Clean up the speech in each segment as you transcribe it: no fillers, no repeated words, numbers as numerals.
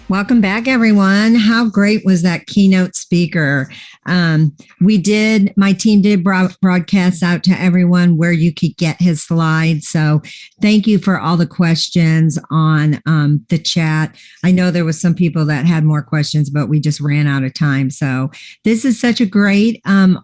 Welcome back, everyone. How great was that keynote speaker? My team did broadcast out to everyone where you could get his slides. So thank you for all the questions on the chat. I know there was some people that had more questions, but we just ran out of time. So this is such a great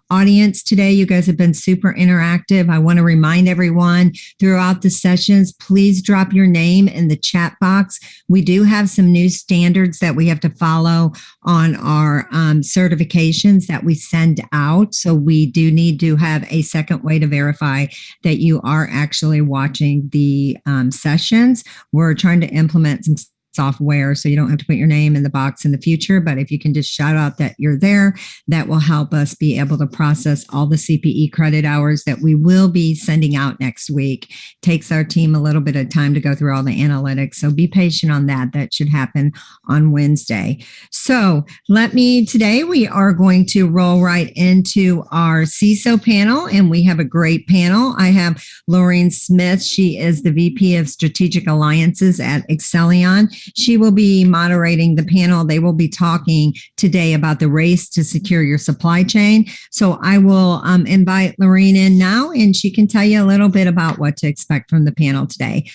audience today. You guys have been super interactive. I want to remind everyone throughout the sessions, please drop your name in the chat box. We do have some new standards that we have to follow on our certifications that we send out. So we do need to have a second way to verify that you are actually watching the sessions. We're trying to implement some software so you don't have to put your name in the box in the future, but if you can just shout out that you're there, that will help us be able to process all the CPE credit hours that we will be sending out next week. Takes our team a little bit of time to go through all the analytics, so be patient on that. That should happen on Wednesday. So today we are going to roll right into our CISO panel, and we have a great panel. I have Laureen Smith. She is the VP of Strategic Alliances at Accellion. She will be moderating the panel. They will be talking today about the race to secure your supply chain. So I will invite Laureen in now, and she can tell you a little bit about what to expect from the panel today.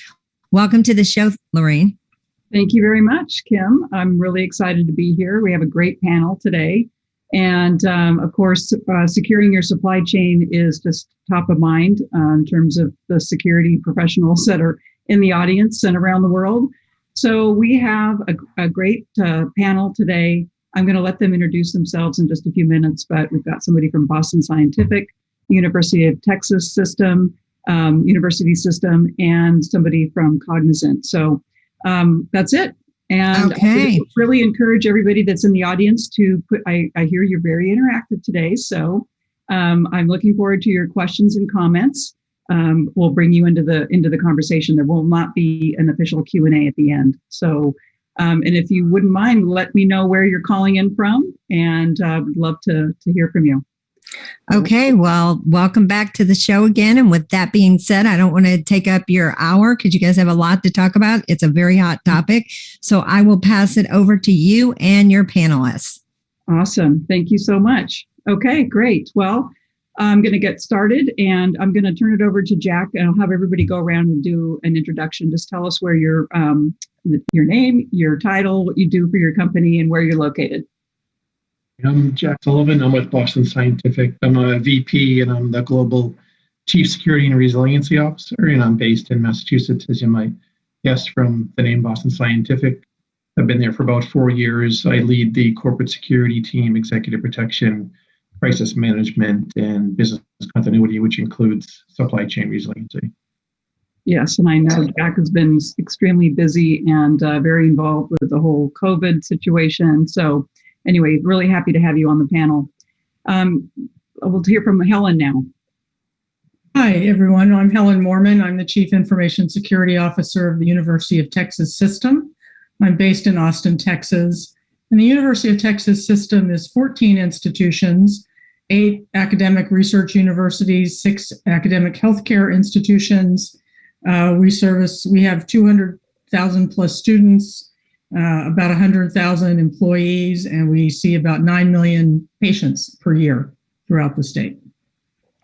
Welcome to the show, Laureen. Thank you very much, Kim. I'm really excited to be here. We have a great panel today. And of course, securing your supply chain is just top of mind in terms of the security professionals that are in the audience and around the world. So we have a great panel today. I'm going to let them introduce themselves in just a few minutes, but we've got somebody from Boston Scientific, University of Texas System, University System, and somebody from Cognizant. So that's it. And okay. I really encourage everybody that's in the audience to I hear you're very interactive today. So I'm looking forward to your questions and comments. We'll bring you into the conversation. There will not be an official Q&A at the end. So, and if you wouldn't mind, let me know where you're calling in from, and would love to hear from you. Okay, well, welcome back to the show again. And with that being said, I don't want to take up your hour because you guys have a lot to talk about. It's a very hot topic. So I will pass it over to you and your panelists. Awesome. Thank you so much. Okay, great. Well, I'm going to get started, and I'm going to turn it over to Jack, and I'll have everybody go around and do an introduction. Just tell us where your name, your title, what you do for your company, and where you're located. I'm Jack Sullivan. I'm with Boston Scientific. I'm a VP, and I'm the Global Chief Security and Resiliency Officer, and I'm based in Massachusetts, as you might guess from the name Boston Scientific. I've been there for about 4 years. I lead the corporate security team, executive protection, crisis management, and business continuity, which includes supply chain resiliency. Yes, and I know Jack has been extremely busy and very involved with the whole COVID situation. So anyway, really happy to have you on the panel. We'll hear from Helen now. Hi, everyone. I'm Helen Mohrmann. I'm the Chief Information Security Officer of the University of Texas System. I'm based in Austin, Texas. And the University of Texas System is 14 institutions, 8 academic research universities, 6 academic healthcare institutions. We have 200,000 plus students, about 100,000 employees, and we see about 9 million patients per year throughout the state.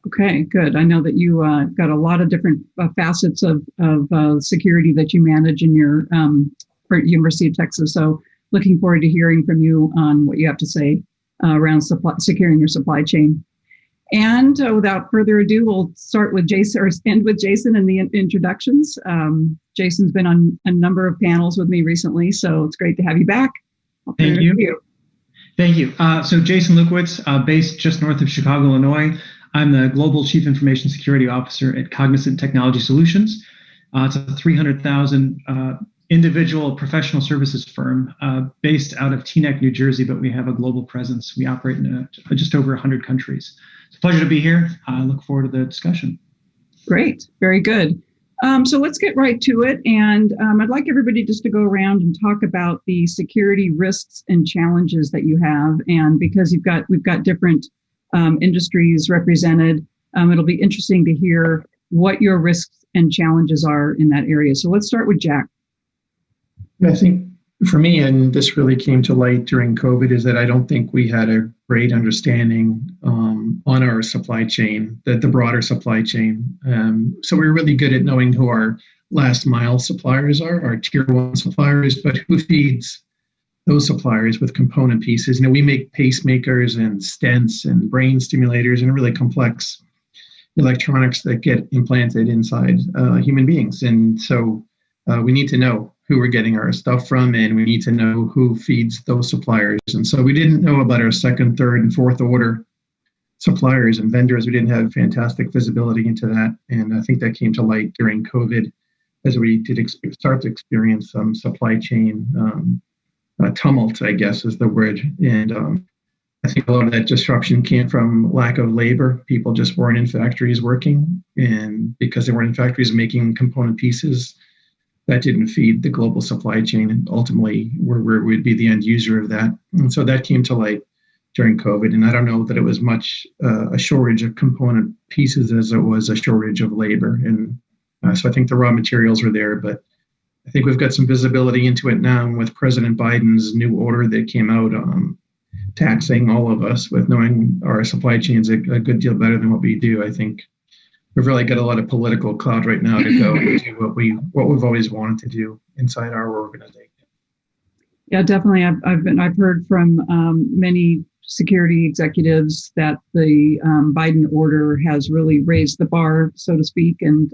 Okay, good. I know that you got a lot of different facets of security that you manage in your University of Texas. So looking forward to hearing from you on what you have to say around securing your supply chain. And without further ado, we'll start with Jason, or end with Jason in the introductions. Jason's been on a number of panels with me recently, so it's great to have you back. Thank you. Thank you. So Jason Lewkowicz, based just north of Chicago, Illinois. I'm the Global Chief Information Security Officer at Cognizant Technology Solutions. It's a 300,000 individual professional services firm based out of Teaneck, New Jersey, but we have a global presence. We operate in just over 100 countries. It's a pleasure to be here. I look forward to the discussion. Great. Very good. So let's get right to it. And I'd like everybody just to go around and talk about the security risks and challenges that you have. And because we've got different industries represented, it'll be interesting to hear what your risks and challenges are in that area. So let's start with Jack. I think For me, and this really came to light during COVID, is that I don't think we had a great understanding on our supply chain, the broader supply chain. So we're really good at knowing who our last mile suppliers are, our tier one suppliers, but who feeds those suppliers with component pieces? We make pacemakers and stents and brain stimulators and really complex electronics that get implanted inside human beings. And so we need to know who we're getting our stuff from, and we need to know who feeds those suppliers. And so we didn't know about our second, third, and fourth order suppliers and vendors. We didn't have fantastic visibility into that. And I think that came to light during COVID as we did start to experience some supply chain tumult, I guess is the word. And I think a lot of that disruption came from lack of labor. People just weren't in factories working. And because they weren't in factories making component pieces, that didn't feed the global supply chain, and ultimately we'd be the end user of that. And so that came to light during COVID. And I don't know that it was much a shortage of component pieces as it was a shortage of labor. And so I think the raw materials were there, but I think we've got some visibility into it now with President Biden's new order that came out taxing all of us with knowing our supply chains a good deal better than what we do. I think we've really got a lot of political clout right now to go and do what we've always wanted to do inside our organization. Yeah, definitely. I've heard from many security executives that the Biden order has really raised the bar, so to speak, and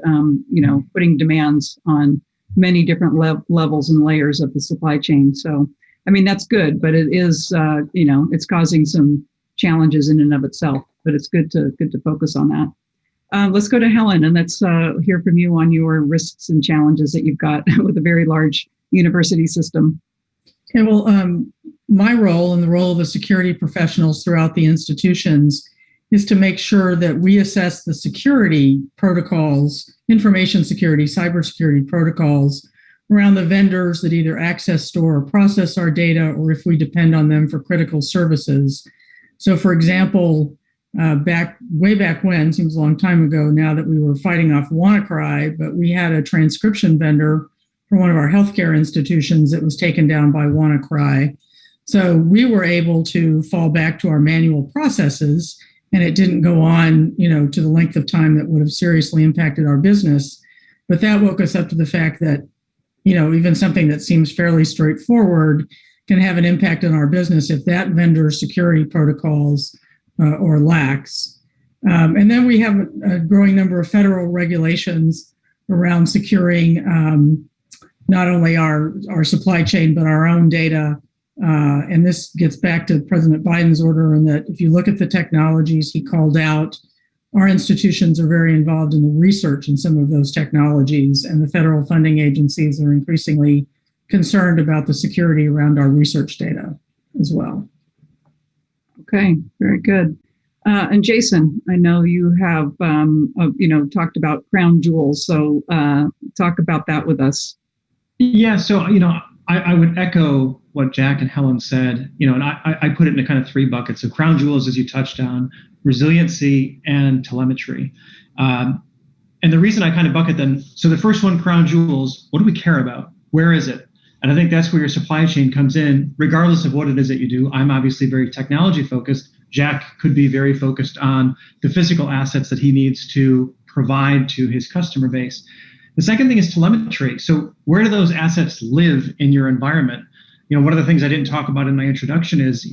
putting demands on many different levels and layers of the supply chain. So, I mean, that's good, but it is it's causing some challenges in and of itself. But it's good to focus on that. Let's go to Helen, and let's hear from you on your risks and challenges that you've got with a very large university system. Okay, well, my role and the role of the security professionals throughout the institutions is to make sure that we assess the security protocols, information security, cybersecurity protocols around the vendors that either access, store, or process our data, or if we depend on them for critical services. So, for example, way back when, seems a long time ago now that we were fighting off WannaCry, but we had a transcription vendor for one of our healthcare institutions that was taken down by WannaCry. So we were able to fall back to our manual processes, and it didn't go on, to the length of time that would have seriously impacted our business. But that woke us up to the fact that, even something that seems fairly straightforward can have an impact on our business if that vendor's security protocols or lacks. And then we have a growing number of federal regulations around securing not only our supply chain, but our own data. And this gets back to President Biden's order, in that if you look at the technologies he called out, our institutions are very involved in the research in some of those technologies, and the federal funding agencies are increasingly concerned about the security around our research data as well. Okay, very good. And Jason, I know you have, talked about crown jewels. So talk about that with us. Yeah, so, I would echo what Jack and Helen said, and I put it into kind of three buckets. So crown jewels, as you touched on, resiliency and telemetry. And the reason I kind of bucket them, so the first one, crown jewels, what do we care about? Where is it? And I think that's where your supply chain comes in, regardless of what it is that you do. I'm obviously very technology focused. Jack could be very focused on the physical assets that he needs to provide to his customer base. The second thing is telemetry. So where do those assets live in your environment? One of the things I didn't talk about in my introduction is,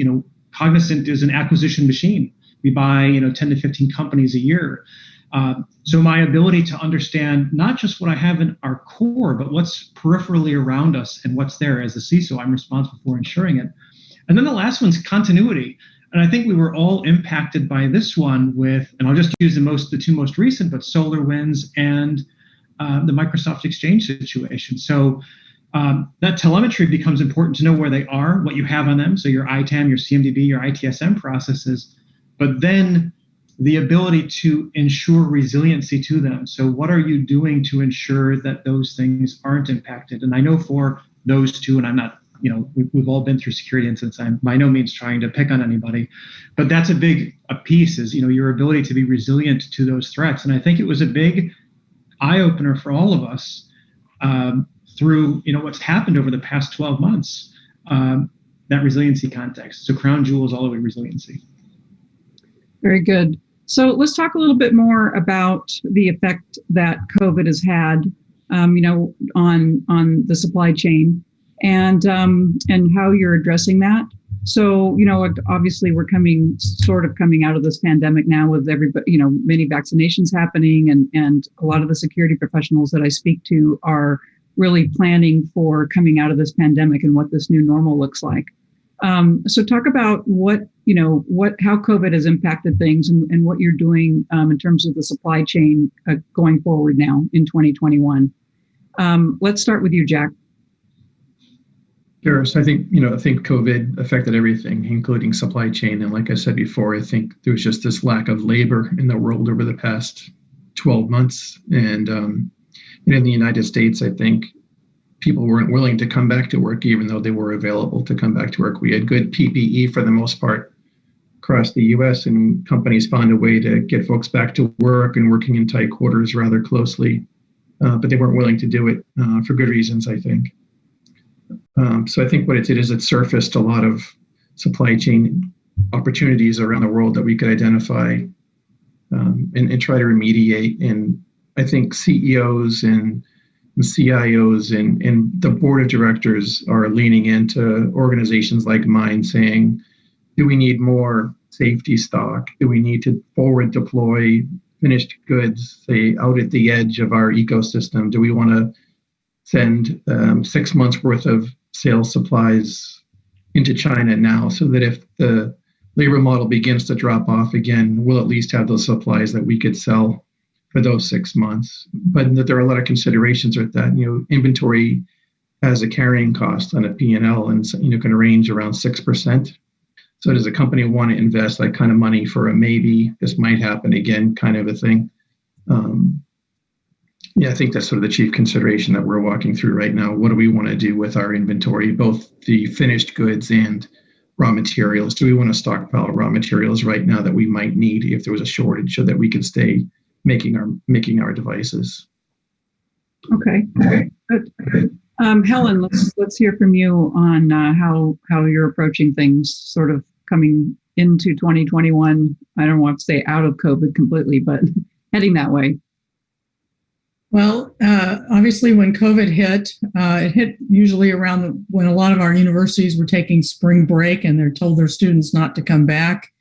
Cognizant is an acquisition machine. We buy, 10 to 15 companies a year. So my ability to understand not just what I have in our core, but what's peripherally around us and what's there as the CISO, I'm responsible for ensuring it. And then the last one's continuity. And I think we were all impacted by this one with, and I'll just use the two most recent, but SolarWinds and the Microsoft Exchange situation. So that telemetry becomes important to know where they are, what you have on them. So your ITAM, your CMDB, your ITSM processes, but then the ability to ensure resiliency to them. So what are you doing to ensure that those things aren't impacted? And I know for those two, and I'm not, we've all been through security incidents. I'm by no means trying to pick on anybody, but that's a piece is, your ability to be resilient to those threats. And I think it was a big eye opener for all of us through, what's happened over the past 12 months, that resiliency context. So crown jewels all the way resiliency. Very good. So let's talk a little bit more about the effect that COVID has had, on the supply chain and how you're addressing that. So, obviously we're coming out of this pandemic now with everybody, many vaccinations happening, and a lot of the security professionals that I speak to are really planning for coming out of this pandemic and what this new normal looks like. So talk about how COVID has impacted things and what you're doing in terms of the supply chain going forward now in 2021. Let's start with you, Jack. Sure. So I think COVID affected everything, including supply chain. And like I said before, I think there was just this lack of labor in the world over the past 12 months. And in the United States, I think people weren't willing to come back to work, even though they were available to come back to work. We had good PPE for the most part across the US, and companies found a way to get folks back to work and working in tight quarters rather closely. But they weren't willing to do it for good reasons, I think. So I think what it did is it surfaced a lot of supply chain opportunities around the world that we could identify and try to remediate. And I think CEOs and CIOs and the board of directors are leaning into organizations like mine saying, do we need more safety stock? Do we need to forward deploy finished goods, say, out at the edge of our ecosystem? Do we want to send 6 months worth of sales supplies into China now, so that if the labor model begins to drop off again, we'll at least have those supplies that we could sell for those 6 months? But there are a lot of considerations with that. Inventory has a carrying cost on a P&L and can range around 6%. So does a company want to invest that kind of money for a maybe this might happen again kind of a thing? I think that's sort of the chief consideration that we're walking through right now. What do we want to do with our inventory, both the finished goods and raw materials? Do we want to stockpile raw materials right now that we might need if there was a shortage, so that we can stay making our devices? Okay, good. Helen, let's hear from you on how you're approaching things, sort of coming into 2021. I don't want to say out of COVID completely, but heading that way. Well, obviously when COVID hit, it hit usually around when a lot of our universities were taking spring break and they're told their students not to come back.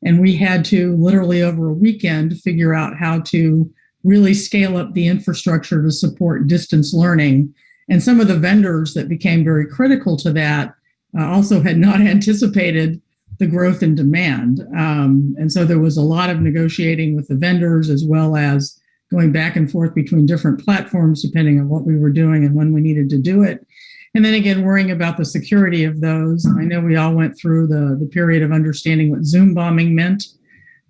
And we had to literally over a weekend figure out how to really scale up the infrastructure to support distance learning. And some of the vendors that became very critical to that also had not anticipated the growth in demand. And so there was a lot of negotiating with the vendors, as well as going back and forth between different platforms, depending on what we were doing and when we needed to do it. And then again, worrying about the security of those. I know we all went through the period of understanding what Zoom bombing meant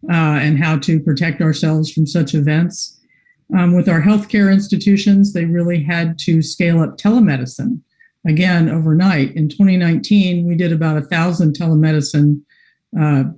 and how to protect ourselves from such events. With our healthcare institutions, they really had to scale up telemedicine. Again, overnight. In 2019, we did about 1,000 telemedicine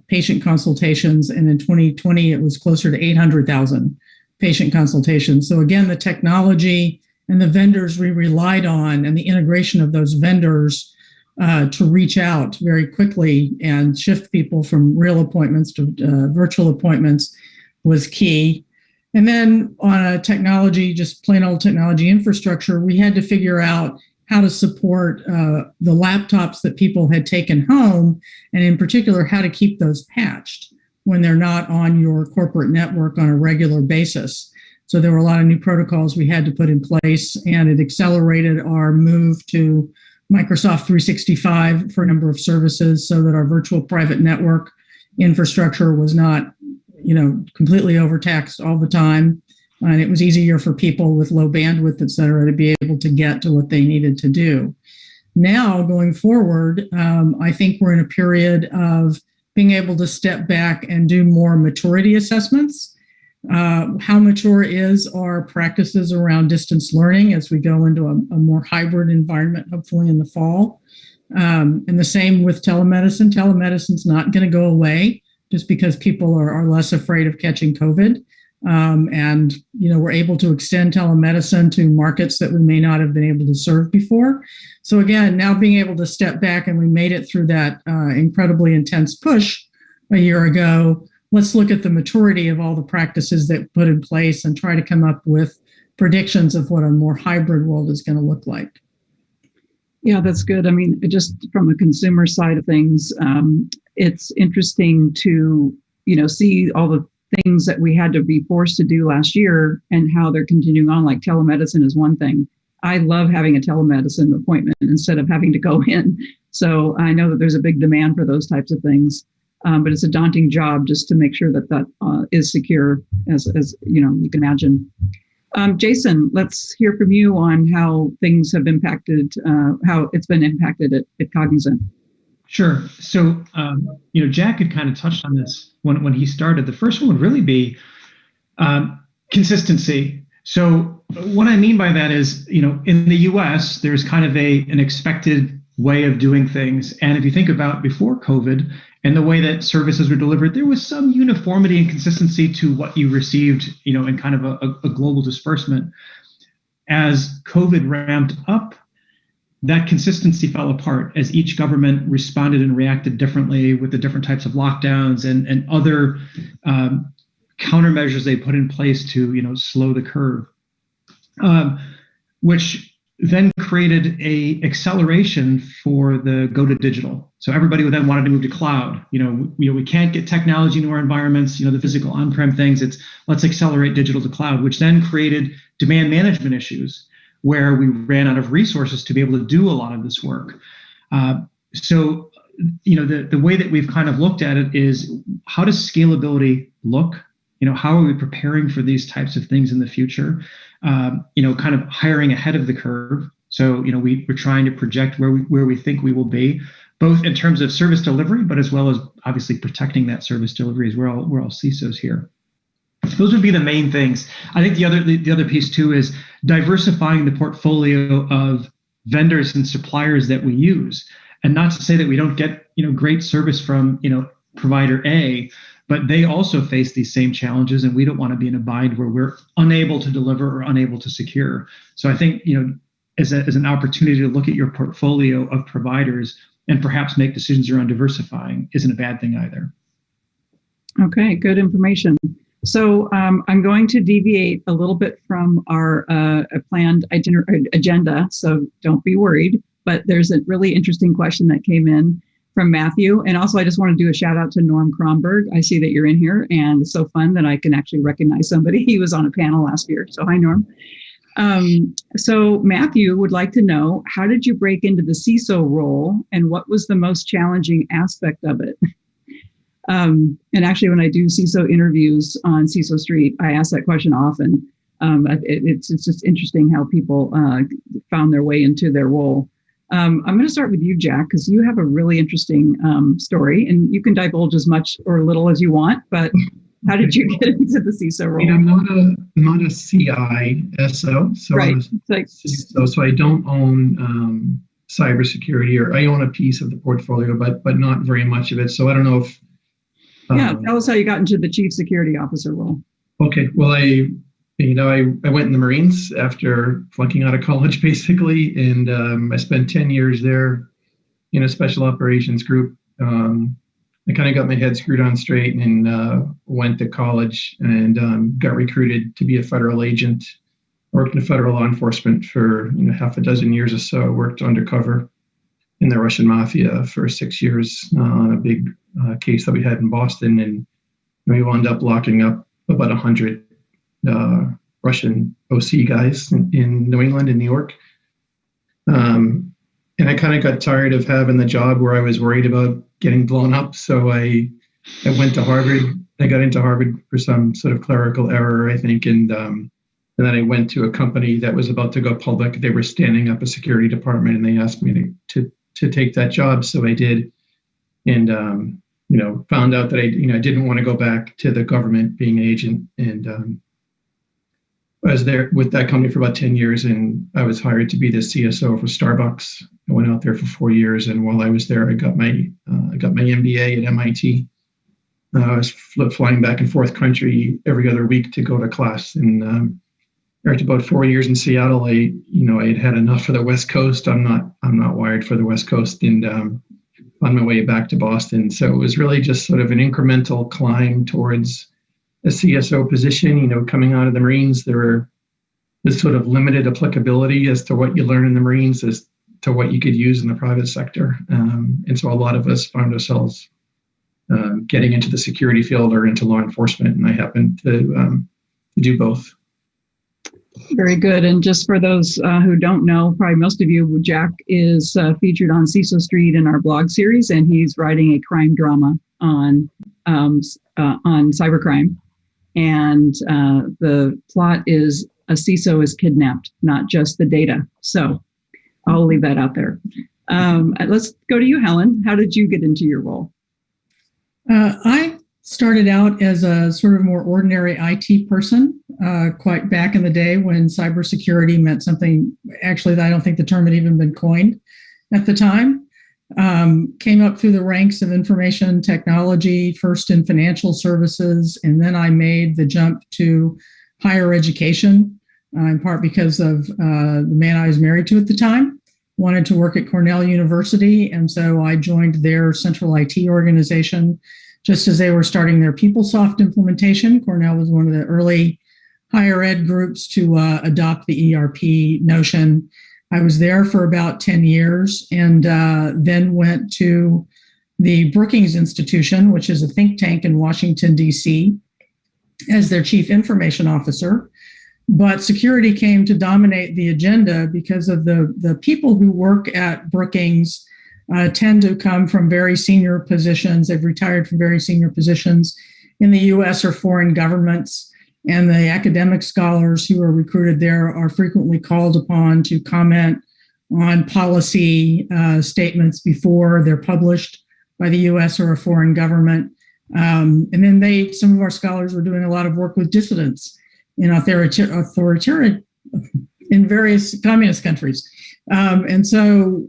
patient consultations, and in 2020, it was closer to 800,000 patient consultations. So again, the technology and the vendors we relied on and the integration of those vendors to reach out very quickly and shift people from real appointments to virtual appointments was key. And then on a technology, just plain old technology infrastructure, we had to figure out how to support the laptops that people had taken home, and in particular, how to keep those patched when they're not on your corporate network on a regular basis. So there were a lot of new protocols we had to put in place, and it accelerated our move to Microsoft 365 for a number of services, so that our virtual private network infrastructure was not, completely overtaxed all the time. And it was easier for people with low bandwidth, et cetera, to be able to get to what they needed to do. Now, going forward, I think we're in a period of being able to step back and do more maturity assessments. How mature is our practices around distance learning as we go into a more hybrid environment, hopefully in the fall? And the same with telemedicine. Telemedicine's not going to go away just because people are less afraid of catching COVID. And, we're able to extend telemedicine to markets that we may not have been able to serve before. So again, now being able to step back, and we made it through that incredibly intense push a year ago. Let's look at the maturity of all the practices that put in place and try to come up with predictions of what a more hybrid world is going to look like. Yeah, that's good. I mean, just from a consumer side of things, it's interesting to, see all the things that we had to be forced to do last year and how they're continuing on. Like telemedicine is one thing. I love having a telemedicine appointment instead of having to go in. So I know that there's a big demand for those types of things, but it's a daunting job just to make sure that is secure, as you can imagine. Jason, let's hear from you on how things have impacted, how it's been impacted at Cognizant. Sure. So, Jack had kind of touched on this when he started. The first one would really be consistency. So what I mean by that is, in the US, there's kind of an expected way of doing things. And if you think about before COVID and the way that services were delivered, there was some uniformity and consistency to what you received, in kind of a global disbursement. As COVID ramped up, that consistency fell apart as each government responded and reacted differently with the different types of lockdowns and other countermeasures they put in place to, slow the curve, which then created a acceleration for the go to digital. So everybody then wanted to move to cloud. We can't get technology into our environments, the physical on-prem things. Let's accelerate digital to cloud, which then created demand management issues where we ran out of resources to be able to do a lot of this work. So the way that we've kind of looked at it is, how does scalability look? How are we preparing for these types of things in the future? Kind of hiring ahead of the curve. So, we're trying to project where we think we will be, both in terms of service delivery, but as well as obviously protecting that service delivery as we're all CISOs here. Those would be the main things. I think the other piece too is diversifying the portfolio of vendors and suppliers that we use. And not to say that we don't get, great service from, provider A, but they also face these same challenges, and we don't want to be in a bind where we're unable to deliver or unable to secure. So I think, as an opportunity to look at your portfolio of providers and perhaps make decisions around diversifying isn't a bad thing either. Okay, good information. So I'm going to deviate a little bit from our planned agenda, so don't be worried. But there's a really interesting question that came in from Matthew. And also, I just want to do a shout out to Norm Kronberg. I see that you're in here, and it's so fun that I can actually recognize somebody. He was on a panel last year. So hi, Norm. So Matthew would like to know, how did you break into the CISO role, and what was the most challenging aspect of it? And actually, when I do CISO interviews on CISO Street, I ask that question often. It's just interesting how people found their way into their role. I'm going to start with you, Jack, because you have a really interesting story, and you can divulge as much or little as you want. But how did you get into the CISO role? I'm not a CISO, so right. So I don't own cybersecurity, or I own a piece of the portfolio, but not very much of it. So I don't know if. Tell us how you got into the chief security officer role. Okay, well, I went in the Marines after flunking out of college, basically, and I spent 10 years there in a special operations group. I kind of got my head screwed on straight and went to college and got recruited to be a federal agent. Worked in federal law enforcement for half a dozen years or so. Worked undercover in the Russian mafia for 6 years on a big case that we had in Boston, and we wound up locking up about 100 Russian OC guys in New England and New York. And I kind of got tired of having the job where I was worried about getting blown up. So I went to Harvard. I got into Harvard for some sort of clerical error, I think. And then I went to a company that was about to go public. They were standing up a security department, and they asked me to take that job. So I did. And, found out that I didn't want to go back to the government being an agent. And I was there with that company for about 10 years, and I was hired to be the CSO for Starbucks. I went out there for 4 years, and while I was there, I got my MBA at MIT. I was flying back and forth country every other week to go to class. And after about 4 years in Seattle, I had enough of the West Coast. I'm not wired for the West Coast, and on my way back to Boston. So it was really just sort of an incremental climb towards a CSO position. Coming out of the Marines, there's sort of limited applicability as to what you learn in the Marines as to what you could use in the private sector. And so a lot of us found ourselves getting into the security field or into law enforcement, and I happened to do both. Very good. And just for those who don't know, probably most of you, Jack is featured on CISO Street in our blog series, and he's writing a crime drama on cybercrime. And the plot is a CISO is kidnapped, not just the data. So I'll leave that out there. Let's go to you, Helen. How did you get into your role? I started out as a sort of more ordinary IT person, quite back in the day when cybersecurity meant something actually that I don't think the term had even been coined at the time. Came up through the ranks of information technology, first in financial services, and then I made the jump to higher education, in part because of the man I was married to at the time. Wanted to work at Cornell University, and so I joined their central IT organization just as they were starting their PeopleSoft implementation. Cornell was one of the early higher ed groups to adopt the ERP notion. I was there for about 10 years and then went to the Brookings Institution, which is a think tank in Washington, D.C., as their chief information officer. But security came to dominate the agenda because of the people who work at Brookings tend to come from very senior positions. They've retired from very senior positions in the U.S. or foreign governments. And the academic scholars who are recruited there are frequently called upon to comment on policy statements before they're published by the U.S. or a foreign government. And then some of our scholars were doing a lot of work with dissidents in authoritarian in various communist countries. And so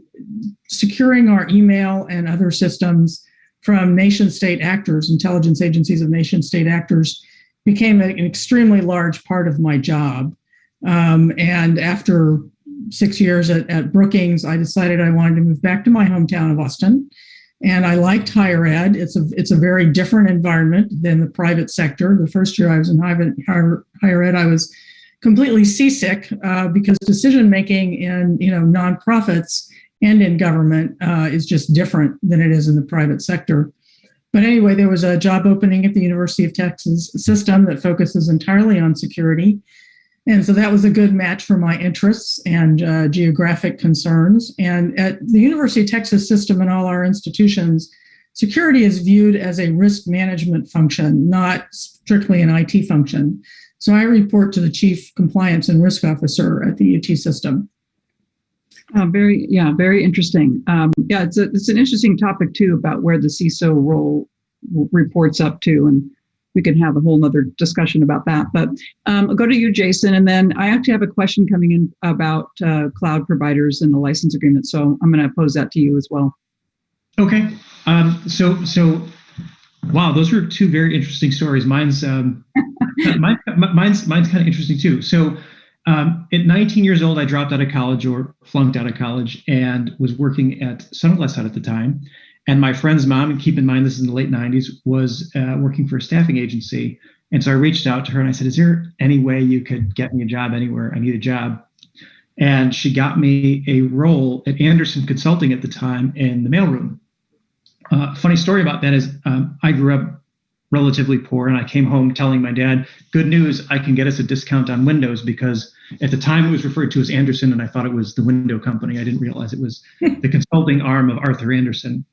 securing our email and other systems from nation-state actors, intelligence agencies of nation-state actors, became an extremely large part of my job. And after 6 years at Brookings, I decided I wanted to move back to my hometown of Austin. And I liked higher ed. It's a very different environment than the private sector. The first year I was in higher ed, I was completely seasick because decision-making in nonprofits and in government is just different than it is in the private sector. But anyway, there was a job opening at the University of Texas system that focuses entirely on security. And so that was a good match for my interests and geographic concerns. And at the University of Texas system and all our institutions, security is viewed as a risk management function, not strictly an IT function. So I report to the Chief Compliance and Risk Officer at the UT system. Very interesting. It's an interesting topic too about where the CISO role reports up to, and we can have a whole other discussion about that. But I'll go to you, Jason, and then I actually have a question coming in about cloud providers and the license agreement. So I'm going to pose that to you as well. Okay. So wow, those were two very interesting stories. Mine's kind of interesting too. So at 19 years old, I dropped out of college or flunked out of college and was working at Sunglass Hut at the time. And my friend's mom, and keep in mind this is in the late 90s, was working for a staffing agency. And so I reached out to her and I said, is there any way you could get me a job anywhere? I need a job. And she got me a role at Anderson Consulting at the time in the mailroom. Funny story about that is I grew up relatively poor, and I came home telling my dad, good news, I can get us a discount on Windows, because at the time it was referred to as Anderson, and I thought it was the window company. I didn't realize it was the consulting arm of Arthur Anderson.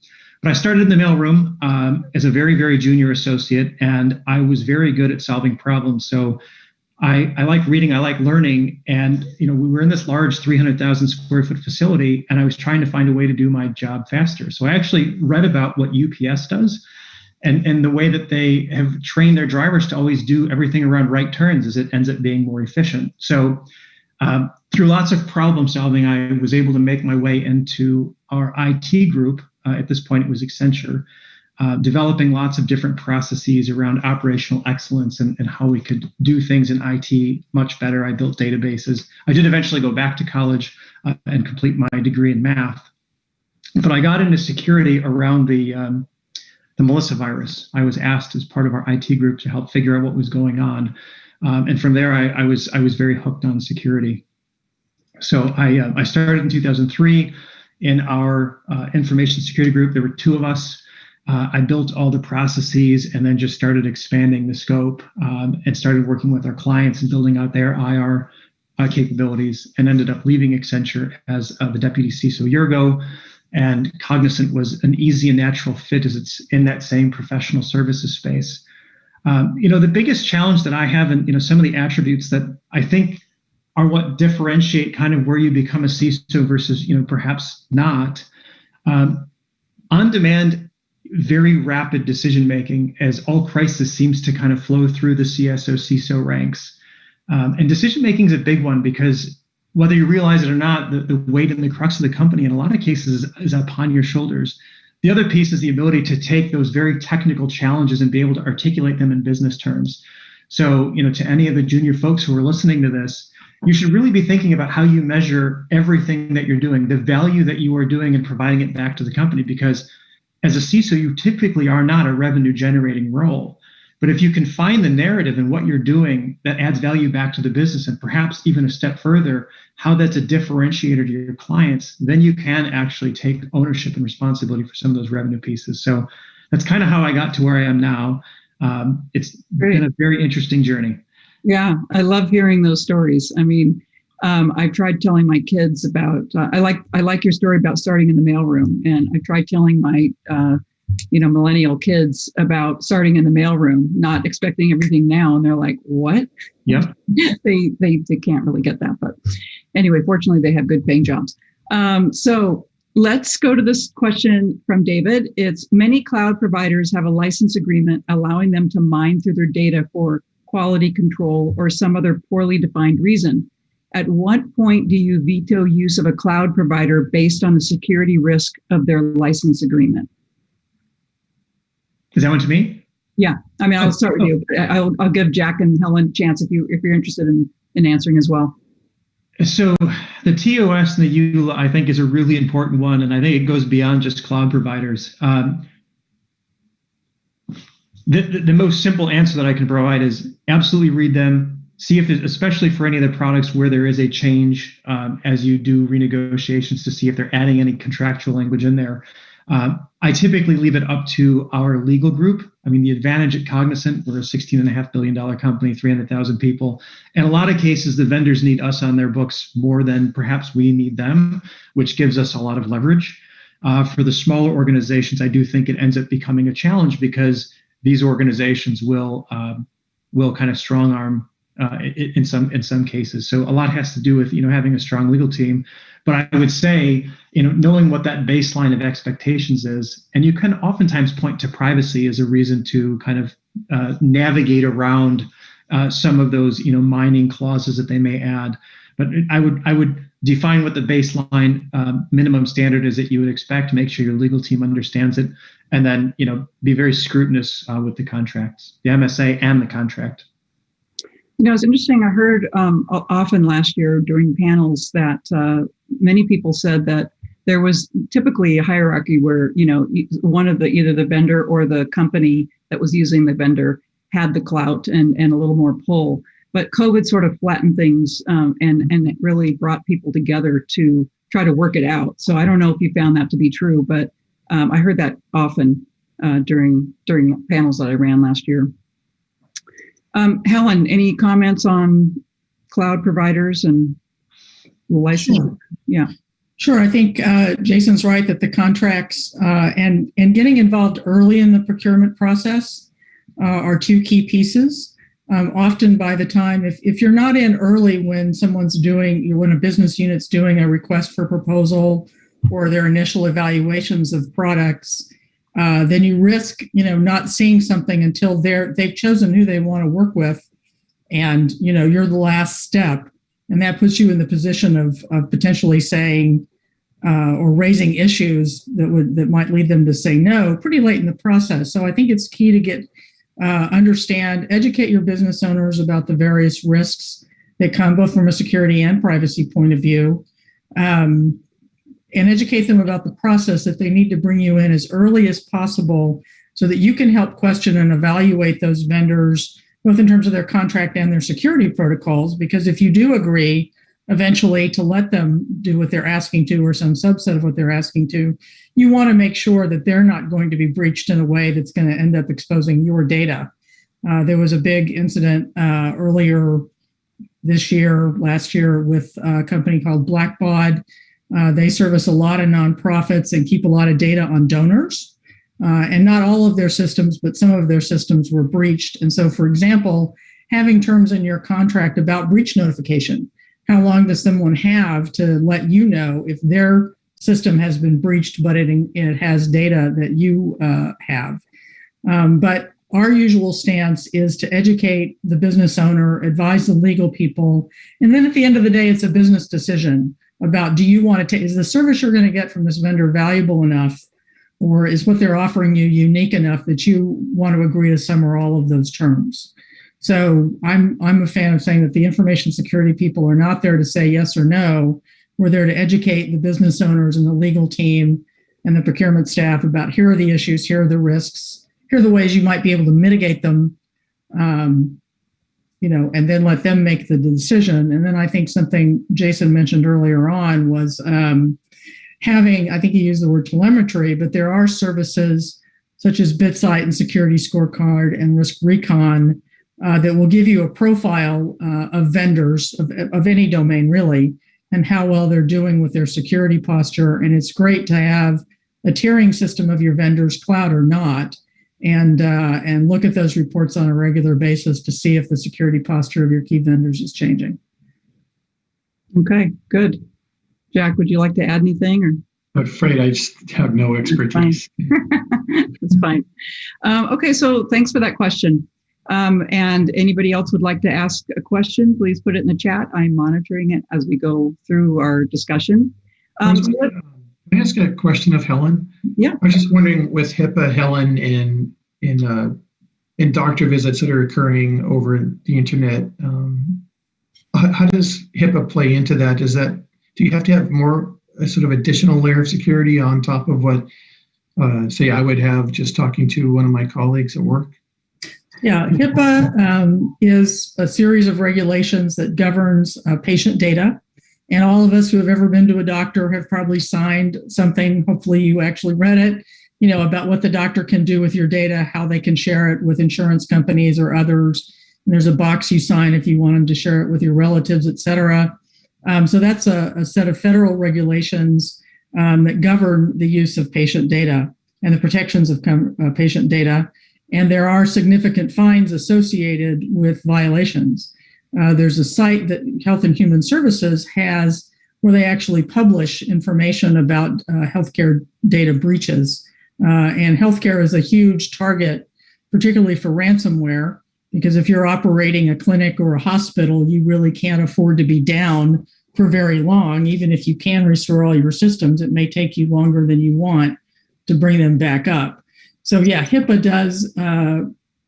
But I started in the mailroom as a very, very junior associate, and I was very good at solving problems. So I like reading, I like learning, and we were in this large 300,000 square foot facility, and I was trying to find a way to do my job faster. So I actually read about what UPS does. And the way that they have trained their drivers to always do everything around right turns is it ends up being more efficient. So through lots of problem solving, I was able to make my way into our IT group. At this point, it was Accenture. developing lots of different processes around operational excellence and how we could do things in IT much better. I built databases. I did eventually go back to college and complete my degree in math. But I got into security around the Melissa virus. I was asked as part of our IT group to help figure out what was going on. And from there, I was very hooked on security. So I started in 2003 in our information security group. There were two of us. I built all the processes and then just started expanding the scope and started working with our clients and building out their IR capabilities, and ended up leaving Accenture as the deputy CISO a year ago. And Cognizant was an easy and natural fit as it's in that same professional services space. The biggest challenge that I have, and some of the attributes that I think are what differentiate kind of where you become a CISO versus perhaps not, on-demand, very rapid decision making, as all crisis seems to kind of flow through the CSO CISO ranks. And decision making is a big one, because whether you realize it or not, the weight and the crux of the company in a lot of cases is upon your shoulders. The other piece is the ability to take those very technical challenges and be able to articulate them in business terms. So, to any of the junior folks who are listening to this, you should really be thinking about how you measure everything that you're doing, the value that you are doing, and providing it back to the company. Because as a CISO, you typically are not a revenue generating role. But if you can find the narrative in what you're doing that adds value back to the business, and perhaps even a step further, how that's a differentiator to your clients, then you can actually take ownership and responsibility for some of those revenue pieces. So that's kind of how I got to where I am now. It's been a very interesting journey. Yeah, I love hearing those stories. I mean, I've tried telling my kids about, I like your story about starting in the mailroom. And I tried telling my, millennial kids about starting in the mailroom, not expecting everything now. And they're like, what? Yeah. they can't really get that. But anyway, fortunately, they have good paying jobs. So let's go to this question from David. It's, many cloud providers have a license agreement allowing them to mine through their data for quality control or some other poorly defined reason. At what point do you veto use of a cloud provider based on the security risk of their license agreement? Is that one to me? Yeah, I mean, I'll start with you. I'll give Jack and Helen a chance if you're interested in answering as well. So the TOS and the EULA, I think, is a really important one, and I think it goes beyond just cloud providers. The most simple answer that I can provide is absolutely read them. See if, especially for any of the products where there is a change as you do renegotiations, to see if they're adding any contractual language in there. I typically leave it up to our legal group. I mean, the advantage at Cognizant, we're a $16.5 billion company, 300,000 people. In a lot of cases, the vendors need us on their books more than perhaps we need them, which gives us a lot of leverage. For the smaller organizations, I do think it ends up becoming a challenge, because these organizations will kind of strong arm in some cases. So a lot has to do with having a strong legal team. But I would say knowing what that baseline of expectations is, and you can oftentimes point to privacy as a reason to kind of navigate around some of those mining clauses that they may add. But I would define what the baseline minimum standard is that you would expect. Make sure your legal team understands it, and then be very scrutinous with the contracts, the MSA and the contract. It's interesting. I heard often last year during panels that many people said that there was typically a hierarchy where, one of either the vendor or the company that was using the vendor had the clout and a little more pull. But COVID sort of flattened things and it really brought people together to try to work it out. So I don't know if you found that to be true, but I heard that often during panels that I ran last year. Helen, any comments on cloud providers and license? Sure. Yeah. Sure. I think Jason's right that the contracts and getting involved early in the procurement process are two key pieces. Often by the time, if you're not in early when when a business unit's doing a request for proposal or their initial evaluations of products, then you risk, not seeing something until they've chosen who they want to work with, and you're the last step, and that puts you in the position of potentially saying, or raising issues that might lead them to say no pretty late in the process. So I think it's key to get educate your business owners about the various risks that come both from a security and privacy point of view, and educate them about the process that they need to bring you in as early as possible so that you can help question and evaluate those vendors, both in terms of their contract and their security protocols. Because if you do agree eventually to let them do what they're asking to or some subset of what they're asking to, you want to make sure that they're not going to be breached in a way that's going to end up exposing your data. There was a big incident earlier last year, with a company called Blackbaud. They service a lot of nonprofits and keep a lot of data on donors. And not all of their systems, but some of their systems were breached. And so, for example, having terms in your contract about breach notification. How long does someone have to let you know if their system has been breached, but it has data that you have? But our usual stance is to educate the business owner, advise the legal people, and then at the end of the day, it's a business decision about, do you want to take, is the service you're going to get from this vendor valuable enough, or is what they're offering you unique enough that you want to agree to some or all of those terms? So I'm a fan of saying that the information security people are not there to say yes or no. We're there to educate the business owners and the legal team and the procurement staff about, here are the issues, here are the risks, here are the ways you might be able to mitigate them, and then let them make the decision. And then I think something Jason mentioned earlier on was having, I think he used the word telemetry, but there are services such as BitSight and Security Scorecard and Risk Recon that will give you a profile of vendors of any domain, really, and how well they're doing with their security posture. And it's great to have a tiering system of your vendors, cloud or not, and look at those reports on a regular basis to see if the security posture of your key vendors is changing. Okay, good. Jack, would you like to add anything? Or? I'm afraid I just have no expertise. That's fine. Okay, so thanks for that question. And anybody else would like to ask a question, please put it in the chat. I'm monitoring it as we go through our discussion. Can I ask a question of Helen? Yeah. I was just wondering, with Hipaa, Helen, in doctor visits that are occurring over the internet, how does Hipaa play into that? Do you have to have a sort of additional layer of security on top of what, say, I would have just talking to one of my colleagues at work? Yeah, Hipaa is a series of regulations that governs patient data. And all of us who have ever been to a doctor have probably signed something, hopefully you actually read it, about what the doctor can do with your data, how they can share it with insurance companies or others. And there's a box you sign if you want them to share it with your relatives, et cetera. So that's a set of federal regulations that govern the use of patient data and the protections of patient data. And there are significant fines associated with violations. There's a site that Health and Human Services has where they actually publish information about healthcare data breaches. And healthcare is a huge target, particularly for ransomware, because if you're operating a clinic or a hospital, you really can't afford to be down for very long. Even if you can restore all your systems, it may take you longer than you want to bring them back up. So yeah, Hipaa does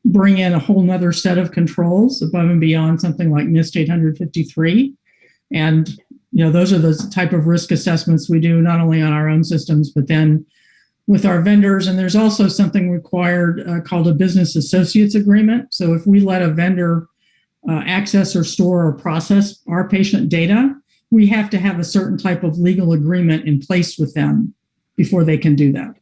bring in a whole nother set of controls above and beyond something like NIST 853. And those are the type of risk assessments we do not only on our own systems, but then with our vendors. And there's also something required called a business associates agreement. So if we let a vendor access or store or process our patient data, we have to have a certain type of legal agreement in place with them before they can do that.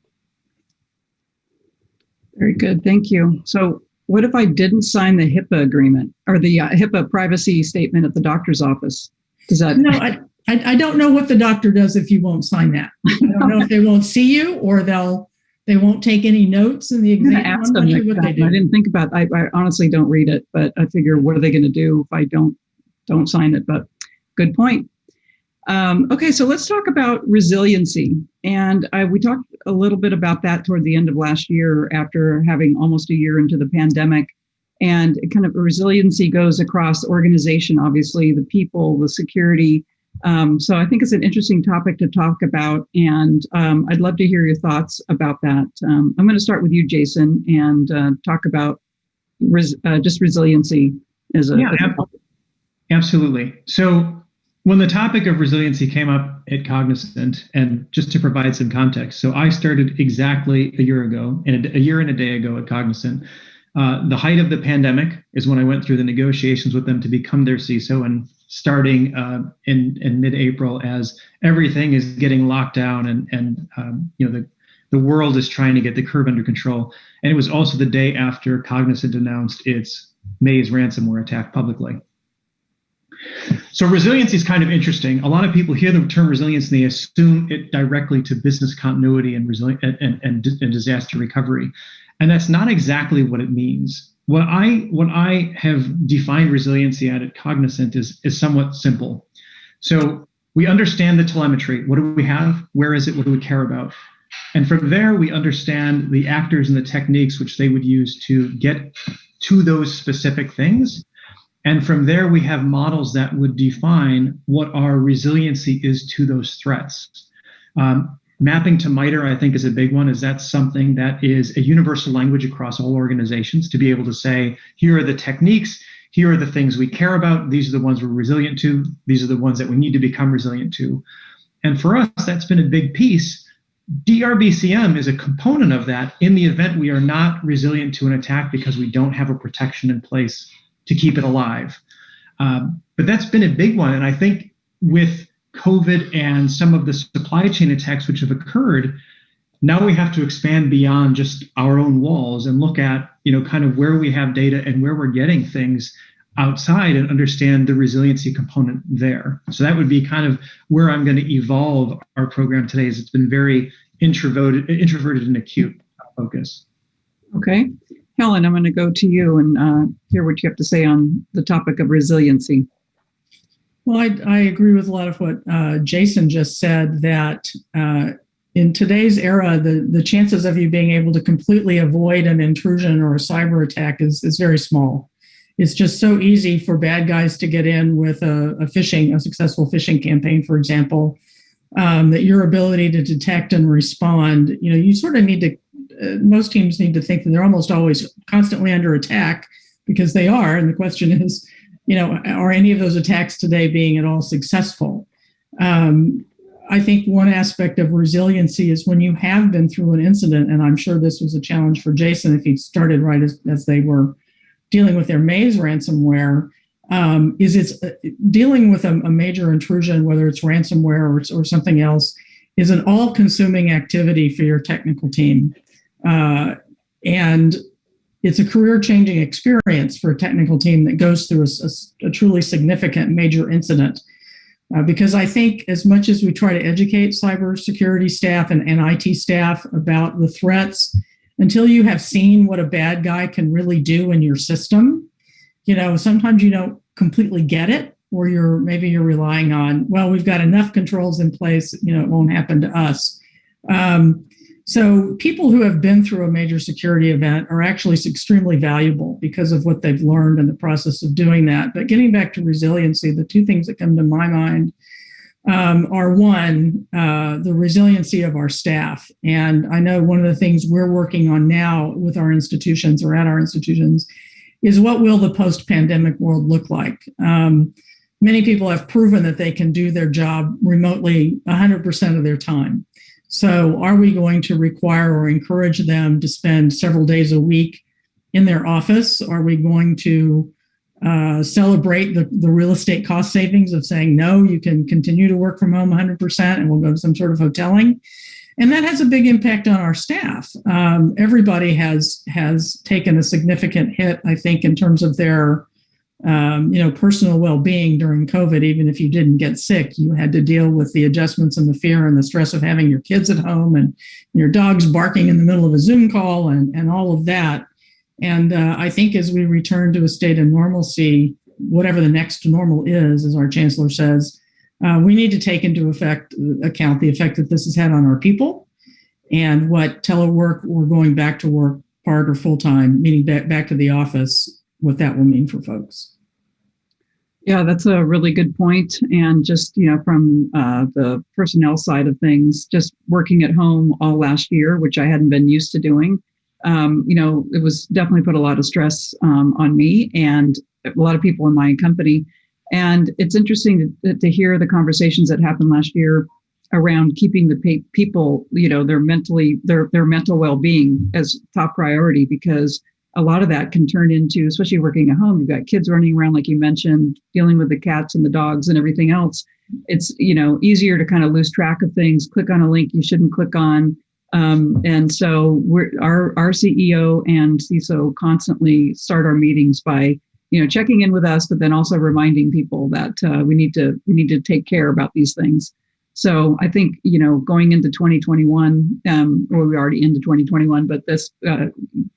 Very good. Thank you. So what if I didn't sign the Hipaa agreement or the Hipaa privacy statement at the doctor's office? Does that? No, I don't know what the doctor does if you won't sign that. I don't know if they won't see you or they won't take any notes in the exam. Ask them what they do. I didn't think about it. I honestly don't read it, but I figure, what are they going to do if I don't sign it? But good point. Okay, so let's talk about resiliency. And we talked a little bit about that toward the end of last year after having almost a year into the pandemic. And kind of resiliency goes across the organization, obviously, the people, the security, So I think it's an interesting topic to talk about, and I'd love to hear your thoughts about that. I'm going to start with you, Jason, and talk about just resiliency as a topic. Absolutely. So when the topic of resiliency came up at Cognizant, and just to provide some context, so I started exactly a year ago, and a year and a day ago at Cognizant. The height of the pandemic is when I went through the negotiations with them to become their CISO, and starting in mid-April, as everything is getting locked down and the world is trying to get the curve under control. And it was also the day after Cognizant announced its May's ransomware attack publicly. So resiliency is kind of interesting. A lot of people hear the term resilience and they assume it directly to business continuity and disaster recovery. And that's not exactly what it means. What I have defined resiliency at Cognizant is somewhat simple. So we understand the telemetry. What do we have? Where is it? What do we care about? And from there, we understand the actors and the techniques which they would use to get to those specific things. And from there, we have models that would define what our resiliency is to those threats. Mapping to MITRE, I think, is a big one, is that's something that is a universal language across all organizations, to be able to say, here are the techniques, here are the things we care about, these are the ones we're resilient to, these are the ones that we need to become resilient to. And for us, that's been a big piece. DRBCM is a component of that in the event we are not resilient to an attack because we don't have a protection in place to keep it alive. But that's been a big one. And I think with COVID and some of the supply chain attacks which have occurred, now we have to expand beyond just our own walls and look at, kind of where we have data and where we're getting things outside and understand the resiliency component there. So that would be kind of where I'm going to evolve our program today, is it's been very introverted and acute focus. Okay. Helen, I'm going to go to you and hear what you have to say on the topic of resiliency. Well, I agree with a lot of what Jason just said, that in today's era, the chances of you being able to completely avoid an intrusion or a cyber attack is very small. It's just so easy for bad guys to get in with a successful phishing campaign, for example, that your ability to detect and respond, you sort of need to, most teams need to think that they're almost always constantly under attack, because they are. And the question is, are any of those attacks today being at all successful? I think one aspect of resiliency is when you have been through an incident, and I'm sure this was a challenge for Jason if he started right as they were dealing with their May's ransomware, is it's dealing with a major intrusion, whether it's ransomware or something else, is an all-consuming activity for your technical team. And it's a career-changing experience for a technical team that goes through a truly significant major incident. Because I think as much as we try to educate cybersecurity staff and IT staff about the threats, until you have seen what a bad guy can really do in your system, sometimes you don't completely get it, or maybe you're relying on, well, we've got enough controls in place, it won't happen to us. So people who have been through a major security event are actually extremely valuable because of what they've learned in the process of doing that. But getting back to resiliency, the two things that come to my mind are one, the resiliency of our staff. And I know one of the things we're working on now with our institutions, or at our institutions, is what will the post-pandemic world look like? Many people have proven that they can do their job remotely 100% of their time. So are we going to require or encourage them to spend several days a week in their office? Are we going to celebrate the real estate cost savings of saying, no, you can continue to work from home 100% and we'll go to some sort of hoteling? And that has a big impact on our staff. Everybody has taken a significant hit, I think, in terms of their personal well-being during COVID. Even if you didn't get sick, you had to deal with the adjustments and the fear and the stress of having your kids at home and your dogs barking in the middle of a Zoom call and all of that. And I think as we return to a state of normalcy, whatever the next normal is, as our chancellor says, we need to take into account the effect that this has had on our people, and what telework or going back to work part or full-time, meaning back to the office, what that will mean for folks. Yeah, that's a really good point. And just, from the personnel side of things, just working at home all last year, which I hadn't been used to doing, it was definitely put a lot of stress on me and a lot of people in my company. And it's interesting to hear the conversations that happened last year around keeping the people, their mental well-being as top priority, because a lot of that can turn into, especially working at home, you've got kids running around, like you mentioned, dealing with the cats and the dogs and everything else. It's, easier to kind of lose track of things, click on a link you shouldn't click on. And so our CEO and CISO constantly start our meetings by, checking in with us, but then also reminding people that we need to take care about these things. So I think, going into 2021, or we're already into 2021, but this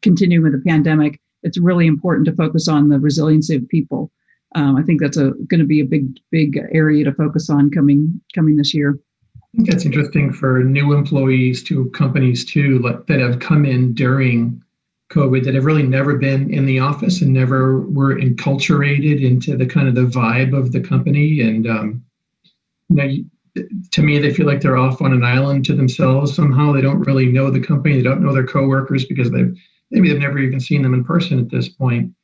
continuing with the pandemic, it's really important to focus on the resiliency of people. I think that's going to be a big area to focus on coming this year. I think that's interesting for new employees to companies too, that have come in during COVID, that have really never been in the office and never were enculturated into the kind of the vibe of the company. And, to me, they feel like they're off on an island to themselves somehow. They don't really know the company. They don't know their coworkers because they've never even seen them in person at this point.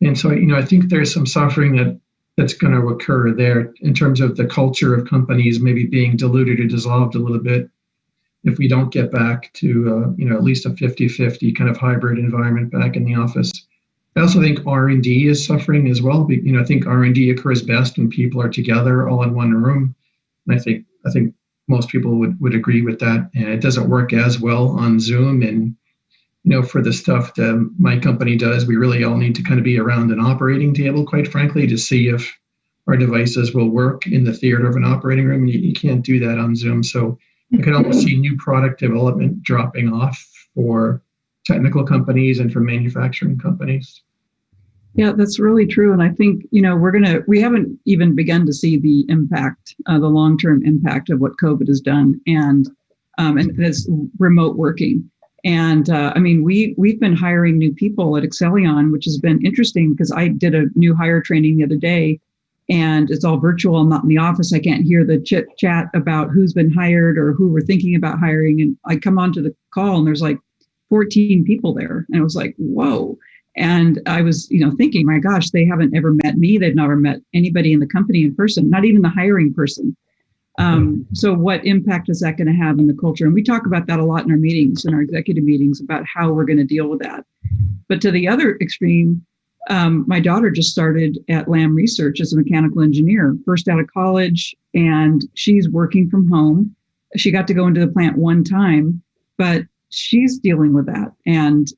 And so, I think there's some suffering that's going to occur there in terms of the culture of companies maybe being diluted or dissolved a little bit if we don't get back to, at least a 50-50 kind of hybrid environment back in the office. I also think R&D is suffering as well. I think R&D occurs best when people are together all in one room. And I think most people would agree with that. And it doesn't work as well on Zoom. And, for the stuff that my company does, we really all need to kind of be around an operating table, quite frankly, to see if our devices will work in the theater of an operating room. And you can't do that on Zoom. So I can almost see new product development dropping off for technical companies and for manufacturing companies. Yeah, that's really true. And I think, we haven't even begun to see the impact, the long-term impact of what COVID has done and this remote working. And we've been hiring new people at Accellion, which has been interesting because I did a new hire training the other day and it's all virtual. I'm not in the office. I can't hear the chit chat about who's been hired or who we're thinking about hiring. And I come onto the call and there's like 14 people there. And it was like, whoa. And I was, thinking, my gosh, they haven't ever met me. They've never met anybody in the company in person, not even the hiring person. So what impact is that going to have in the culture? And we talk about that a lot in our meetings, in our executive meetings, about how we're going to deal with that. But to the other extreme, my daughter just started at Lam Research as a mechanical engineer, first out of college, and she's working from home. She got to go into the plant one time, but she's dealing with that. And,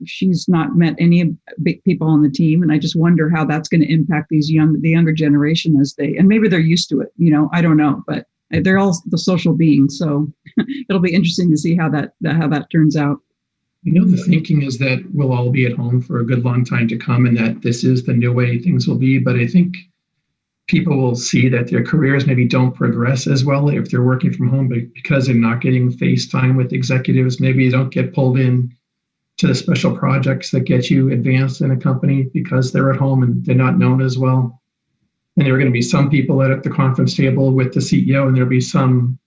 she's not met any big people on the team. And I just wonder how that's going to impact the younger generation and maybe they're used to it, I don't know, but they're all the social beings. So it'll be interesting to see how that turns out. The thinking is that we'll all be at home for a good long time to come and that this is the new way things will be. But I think people will see that their careers maybe don't progress as well if they're working from home, but because they're not getting face time with executives, maybe they don't get pulled in to the special projects that get you advanced in a company because they're at home and they're not known as well. And there are going to be some people at the conference table with the CEO and there'll be some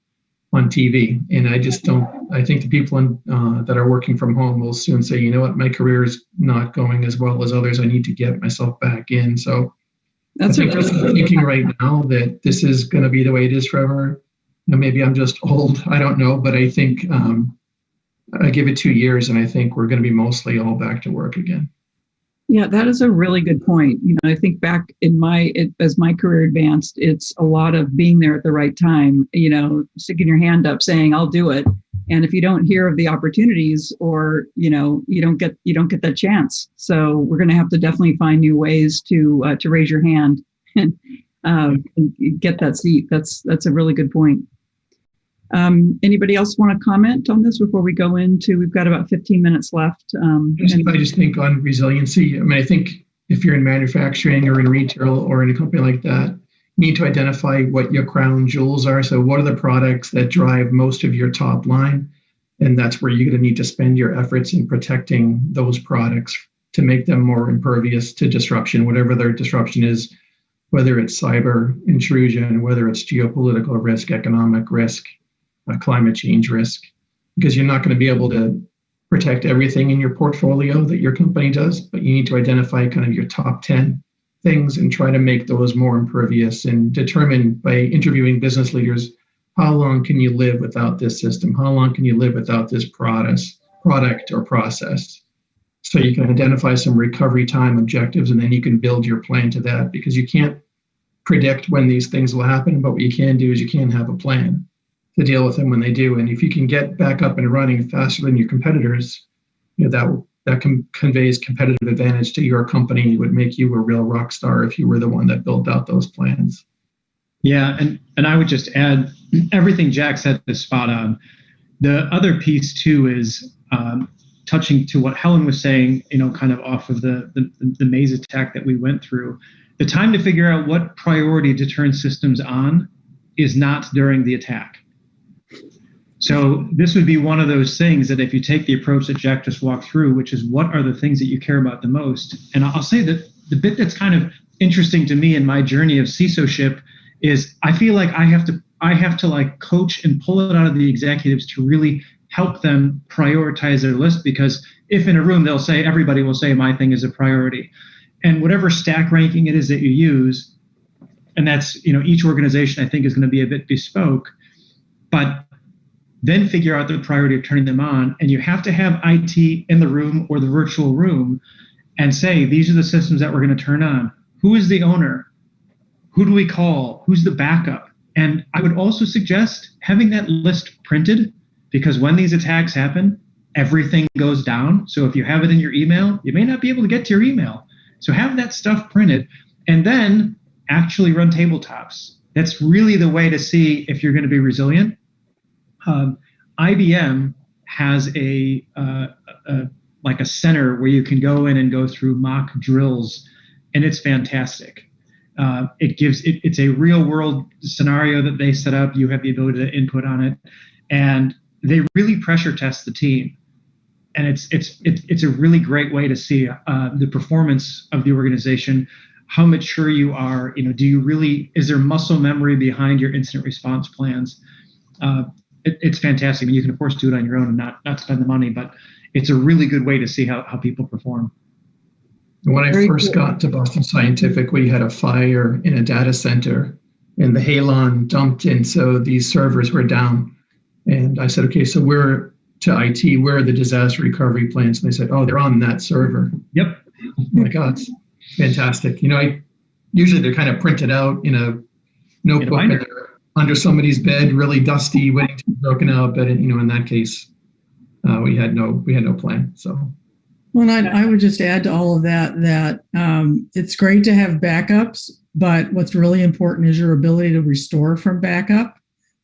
on TV. And I think the people that are working from home will soon say, you know what, my career is not going as well as others. I need to get myself back in. So that's I think we're thinking right now that this is going to be the way it is forever. Maybe I'm just old. I don't know. But I think I give it 2 years and I think we're going to be mostly all back to work again. Yeah, that is a really good point. I think back in as my career advanced, it's a lot of being there at the right time, sticking your hand up saying, I'll do it. And if you don't hear of the opportunities or, you don't get that chance. So we're going to have to definitely find new ways to raise your hand and get that seat. That's a really good point. Anybody else want to comment on this before we go into, we've got about 15 minutes left. I just think on resiliency, I think if you're in manufacturing or in retail or in a company like that, you need to identify what your crown jewels are. So what are the products that drive most of your top line? And that's where you're going to need to spend your efforts in protecting those products to make them more impervious to disruption, whatever their disruption is, whether it's cyber intrusion, whether it's geopolitical risk, economic risk, climate change risk, because you're not going to be able to protect everything in your portfolio that your company does, but you need to identify kind of your top 10 things and try to make those more impervious, and determine by interviewing business leaders, how long can you live without this system? How long can you live without this product or process? So you can identify some recovery time objectives, and then you can build your plan to that, because you can't predict when these things will happen, but what you can do is you can have a plan to deal with them when they do. And if you can get back up and running faster than your competitors, that conveys competitive advantage to your company. It would make you a real rock star if you were the one that built out those plans. Yeah, and I would just add, everything Jack said is spot on. The other piece too is touching to what Helen was saying, kind of off of the maze attack that we went through. The time to figure out what priority to turn systems on is not during the attack. So this would be one of those things that if you take the approach that Jack just walked through, which is what are the things that you care about the most? And I'll say that the bit that's kind of interesting to me in my journey of CISO-ship is I feel like I have to like coach and pull it out of the executives to really help them prioritize their list, because if in a room everybody will say my thing is a priority, and whatever stack ranking it is that you use, and that's, each organization I think is going to be a bit bespoke, but then figure out the priority of turning them on. And you have to have IT in the room or the virtual room and say, these are the systems that we're going to turn on. Who is the owner? Who do we call? Who's the backup? And I would also suggest having that list printed, because when these attacks happen, everything goes down. So if you have it in your email, you may not be able to get to your email. So have that stuff printed, and then actually run tabletops. That's really the way to see if you're going to be resilient. IBM has a center where you can go in and go through mock drills, and it's fantastic. It's a real world scenario that they set up. You have the ability to input on it, and they really pressure test the team. And it's a really great way to see the performance of the organization, how mature you are. Is there muscle memory behind your incident response plans? It's fantastic. I mean, you can of course do it on your own and not spend the money, but it's a really good way to see how people perform. When I first got to Boston Scientific, we had a fire in a data center, and the halon dumped in, so these servers were down. And I said, okay, so we're to IT, where are the disaster recovery plans? And they said, oh, they're on that server. Yep. Oh my God, it's fantastic. Usually they're kind of printed out in a notebook and they're under somebody's bed, really dusty, waiting to be broken out. But in that case, we had no plan. So. Well, I would just add to all of that it's great to have backups, but what's really important is your ability to restore from backup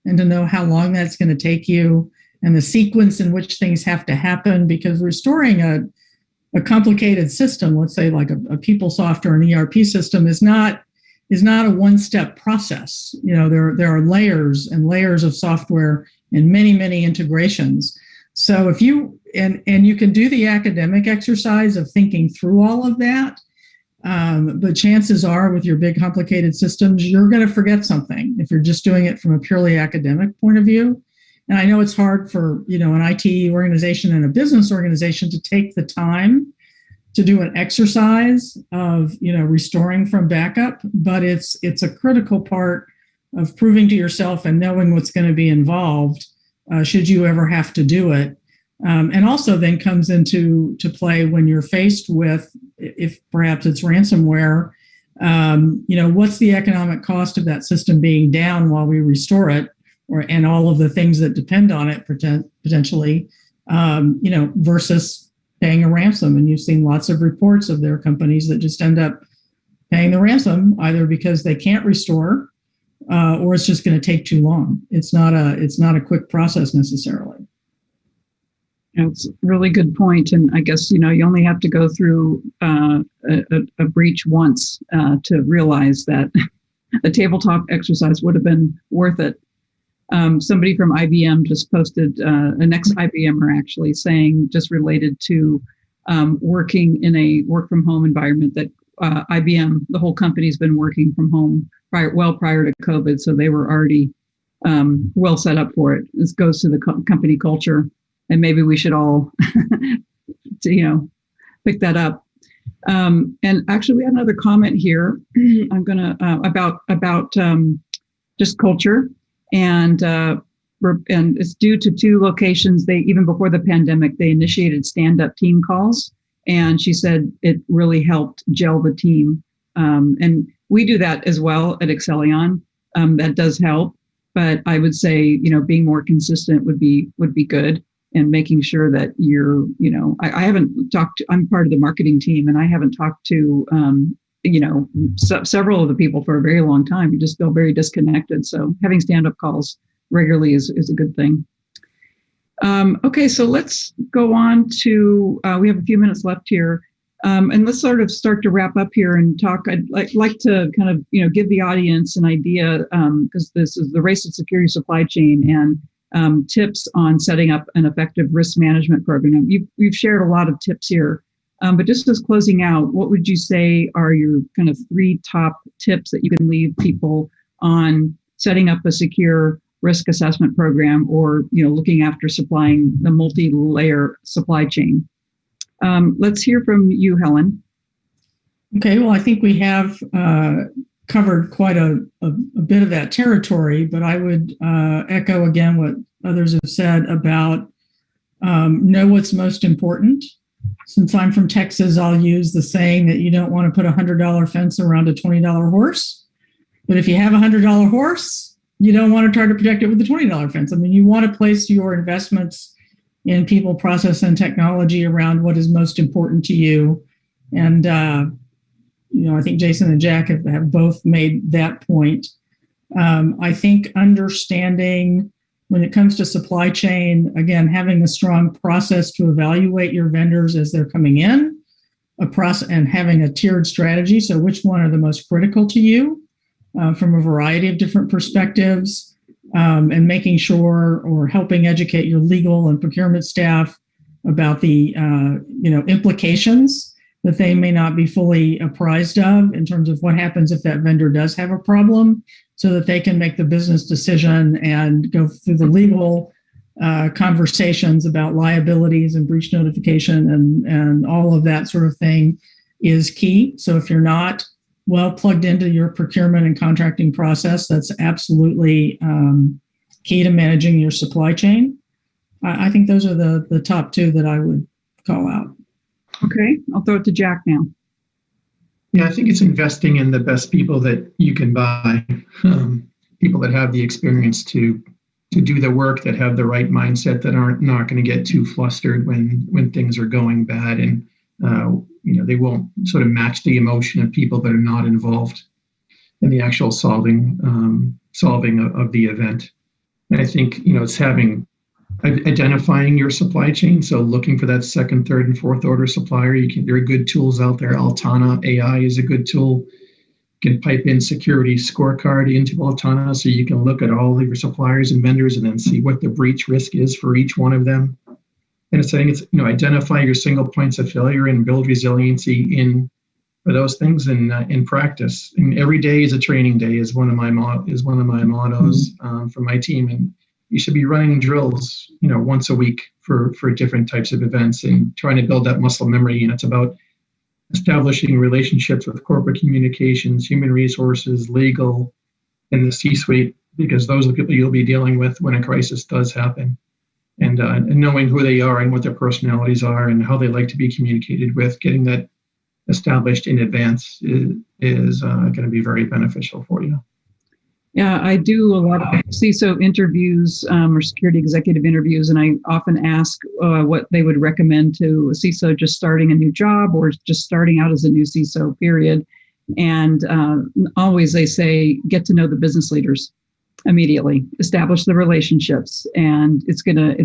and to know how long that's going to take you and the sequence in which things have to happen, because restoring a complicated system, let's say like a PeopleSoft or an ERP system, is not a one-step process. There are layers and layers of software and many, many integrations. So if you and you can do the academic exercise of thinking through all of that, but chances are with your big complicated systems, you're going to forget something if you're just doing it from a purely academic point of view. And I know it's hard for an IT organization and a business organization to take the time to do an exercise of restoring from backup, but it's a critical part of proving to yourself and knowing what's going to be involved should you ever have to do it. And also then comes into play when you're faced with, if perhaps it's ransomware, what's the economic cost of that system being down while we restore it, and all of the things that depend on it potentially, versus paying a ransom. And you've seen lots of reports of their companies that just end up paying the ransom either because they can't restore or it's just going to take too long. It's not a quick process necessarily. That's a really good point. And I guess, you only have to go through a breach once to realize that a tabletop exercise would have been worth it. Somebody from IBM just posted, an ex-IBMer actually, saying, just related to working in a work from home environment, that IBM, the whole company's been working from home prior to COVID, so they were already well set up for it. This goes to the company culture, and maybe we should all, pick that up. And actually, we have another comment here. I'm gonna about just culture, and it's due to 2 locations. They, even before the pandemic, they initiated stand-up team calls, and she said it really helped gel the team. And we do that as well at Accellion. That does help, but I would say being more consistent would be good. And making sure that you're, I haven't talked to, I'm part of the marketing team, and I haven't talked to, several of the people for a very long time. You just feel very disconnected. So having stand-up calls regularly is a good thing. Okay, so let's go on to, we have a few minutes left here. And let's sort of start to wrap up here and talk. I'd like to kind of, give the audience an idea, because this is the race to security supply chain, and tips on setting up an effective risk management program. You've shared a lot of tips here, but just as closing out, what would you say are your kind of 3 top tips that you can leave people on setting up a secure risk assessment program, or looking after supplying the multi-layer supply chain? Let's hear from you, Helen. Okay, well, I think we have covered quite a bit of that territory, but I would echo again what others have said about know what's most important. Since I'm from Texas, I'll use the saying that you don't want to put a $100 fence around a $20 horse. But if you have a $100 horse, you don't want to try to protect it with a $20 fence. I mean, you want to place your investments in people, process, and technology around what is most important to you. And I think Jason and Jack have both made that point. I think understanding when it comes to supply chain, again, having a strong process to evaluate your vendors as they're coming in, and having a tiered strategy. So which one are the most critical to you from a variety of different perspectives, and making sure or helping educate your legal and procurement staff about the implications that they may not be fully apprised of in terms of what happens if that vendor does have a problem, so that they can make the business decision and go through the legal conversations about liabilities and breach notification and all of that sort of thing is key. So if you're not well plugged into your procurement and contracting process, that's absolutely key to managing your supply chain. I think those are the top 2 that I would call out. Okay, I'll throw it to Jack now. Yeah, I think it's investing in the best people that you can buy, people that have the experience to do the work, that have the right mindset, that aren't not going to get too flustered when things are going bad, and they won't sort of match the emotion of people that are not involved in the actual solving of the event. And I think it's identifying your supply chain. So looking for that second, third, and fourth order supplier. There are good tools out there. Altana AI is a good tool. You can pipe in security scorecard into Altana, so you can look at all of your suppliers and vendors and then see what the breach risk is for each one of them. And it's identify your single points of failure and build resiliency for those things in practice. And every day is a training day is one of my mottos for my team. And you should be running drills, once a week for different types of events and trying to build that muscle memory. And it's about establishing relationships with corporate communications, human resources, legal, and the C-suite, because those are the people you'll be dealing with when a crisis does happen. And knowing who they are and what their personalities are and how they like to be communicated with, getting that established in advance is going to be very beneficial for you. Yeah, I do a lot of CISO interviews or security executive interviews, and I often ask what they would recommend to a CISO just starting a new job or just starting out as a new CISO, period. And always they say, get to know the business leaders immediately, establish the relationships, and it's gonna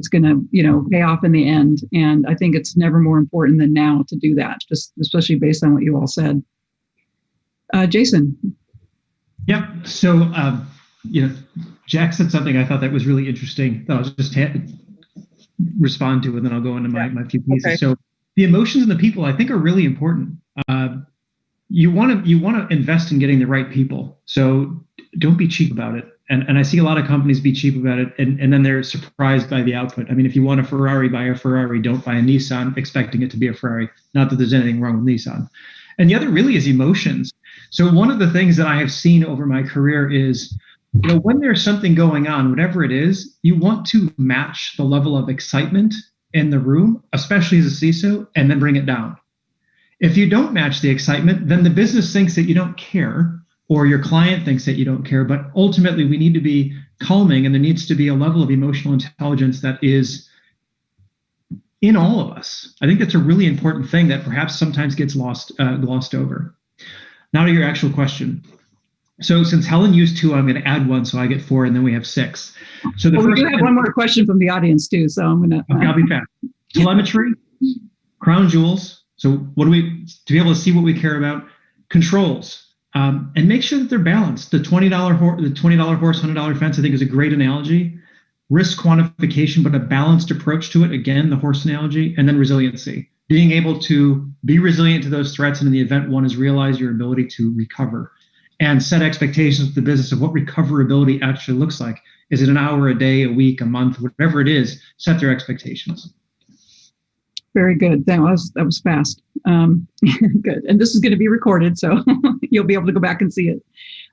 pay off in the end. And I think it's never more important than now to do that, just especially based on what you all said. Jason. Yeah. So, Jack said something I thought that was really interesting that I'll just respond to, and then I'll go into my few pieces. Okay. So the emotions and the people I think are really important. you want to invest in getting the right people. So don't be cheap about it. And I see a lot of companies be cheap about it, and then they're surprised by the output. I mean, if you want a Ferrari, buy a Ferrari. Don't buy a Nissan expecting it to be a Ferrari. Not that there's anything wrong with Nissan. And the other really is emotions. So one of the things that I have seen over my career is, when there's something going on, whatever it is, you want to match the level of excitement in the room, especially as a CISO, and then bring it down. If you don't match the excitement, then the business thinks that you don't care, or your client thinks that you don't care. But ultimately, we need to be calming, and there needs to be a level of emotional intelligence that is in all of us. I think that's a really important thing that perhaps sometimes gets glossed over. Now to your actual question. So since Helen used 2, I'm going to add 1, so I get 4, and then we have 6. So we do have one more question from the audience too, so I'm going to. I'll be fast. Telemetry, crown jewels. So to be able to see what we care about, controls. And make sure that they're balanced. The $20 horse, $100 fence, I think, is a great analogy. Risk quantification, but a balanced approach to it. Again, the horse analogy. And then resiliency. Being able to be resilient to those threats, and in the event one is realized, your ability to recover. And set expectations with the business of what recoverability actually looks like. Is it an hour, a day, a week, a month, whatever it is, set their expectations. Very good. That was fast. Good. And this is going to be recorded, so you'll be able to go back and see it.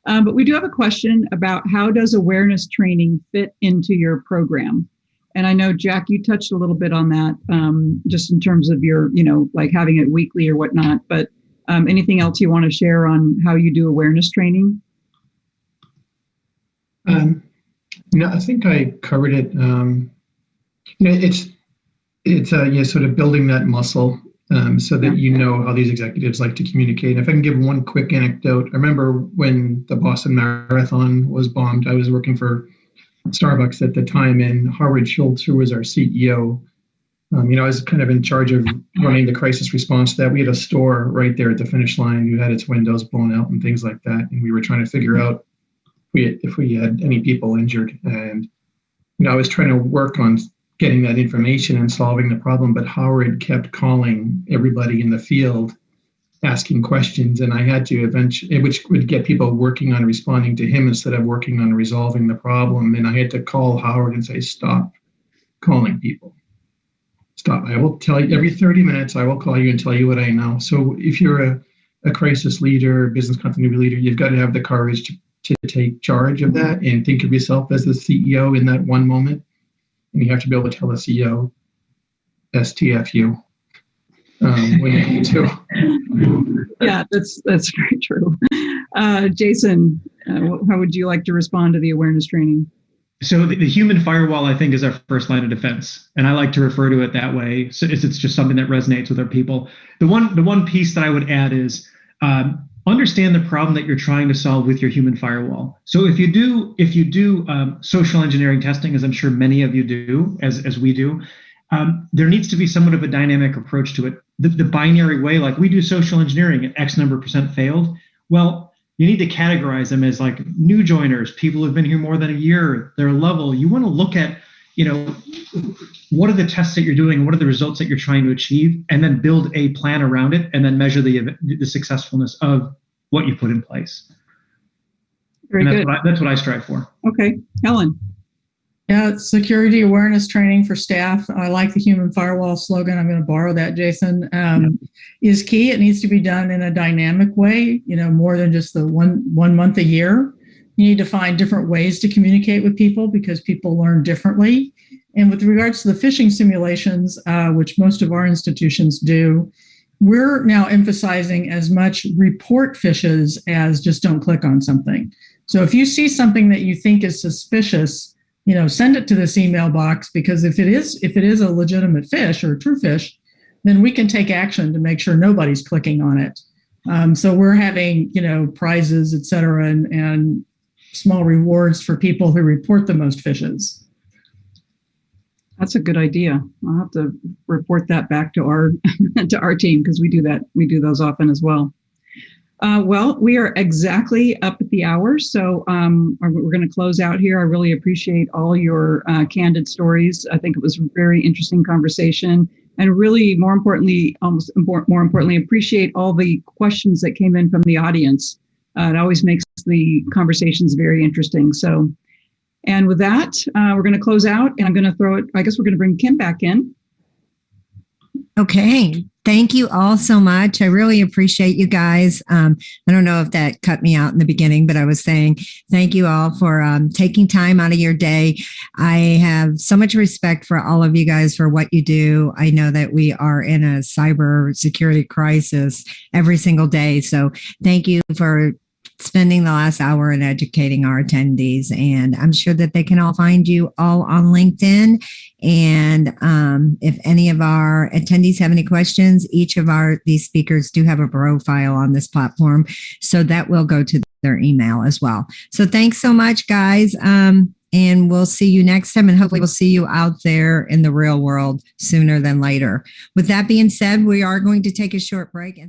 But we do have a question about how does awareness training fit into your program? And I know, Jack, you touched a little bit on that, just in terms of your, like having it weekly or whatnot. But anything else you want to share on how you do awareness training? I think I covered it. It's sort of building that muscle so that you know how these executives like to communicate. And if I can give one quick anecdote, I remember when the Boston Marathon was bombed, I was working for Starbucks at the time, and Howard Schultz, who was our CEO, I was kind of in charge of running the crisis response to that. We had a store right there at the finish line who had its windows blown out and things like that. And we were trying to figure out if we had any people injured. And, I was trying to work on getting that information and solving the problem, but Howard kept calling everybody in the field, asking questions, and I had to eventually, which would get people working on responding to him instead of working on resolving the problem. And I had to call Howard and say, stop calling people. Stop. I will tell you every 30 minutes, I will call you and tell you what I know. So if you're a crisis leader, business continuity leader, you've got to have the courage to take charge of that and think of yourself as the CEO in that one moment. And you have to be able to tell the CEO, STFU, when you need to. Yeah, that's very true. Jason, how would you like to respond to the awareness training? So the human firewall, I think, is our first line of defense, and I like to refer to it that way. So it's just something that resonates with our people. The one piece that I would add is understand the problem that you're trying to solve with your human firewall. So if you do social engineering testing, as I'm sure many of you do, as we do, there needs to be somewhat of a dynamic approach to it. The binary way, like we do social engineering and X number % failed. Well, you need to categorize them as like new joiners, people who've been here more than a year, their level. You want to look at, what are the tests that you're doing? What are the results that you're trying to achieve? And then build a plan around it and then measure the successfulness of what you put in place. Very good. That's what I strive for. Okay. Helen. Yeah, security awareness training for staff. I like the human firewall slogan. I'm going to borrow that, Jason. Is key. It needs to be done in a dynamic way, more than just the one month a year. You need to find different ways to communicate with people because people learn differently. And with regards to the phishing simulations, which most of our institutions do, we're now emphasizing as much report phishes as just don't click on something. So if you see something that you think is suspicious, send it to this email box, because if it is a legitimate phish or a true phish, then we can take action to make sure nobody's clicking on it. So we're having, prizes, et cetera, and small rewards for people who report the most phishes. That's a good idea. I'll have to report that back to our team, because we do that. We do those often as well. Well, we are exactly up at the hour, so we're going to close out here. I really appreciate all your candid stories. I think it was a very interesting conversation. and really, more importantly, more importantly, appreciate all the questions that came in from the audience. It always makes the conversations very interesting. So, and with that, we're going to close out, and I'm going to we're going to bring Kim back in. Okay. Thank you all so much. I really appreciate you guys. I don't know if that cut me out in the beginning, but I was saying thank you all for taking time out of your day. I have so much respect for all of you guys for what you do. I know that we are in a cyber security crisis every single day. So thank you for spending the last hour in educating our attendees. And I'm sure that they can all find you all on LinkedIn. And if any of our attendees have any questions, each of these speakers do have a profile on this platform. So that will go to their email as well. So thanks so much, guys. And we'll see you next time. And hopefully we'll see you out there in the real world sooner than later. With that being said, we are going to take a short break.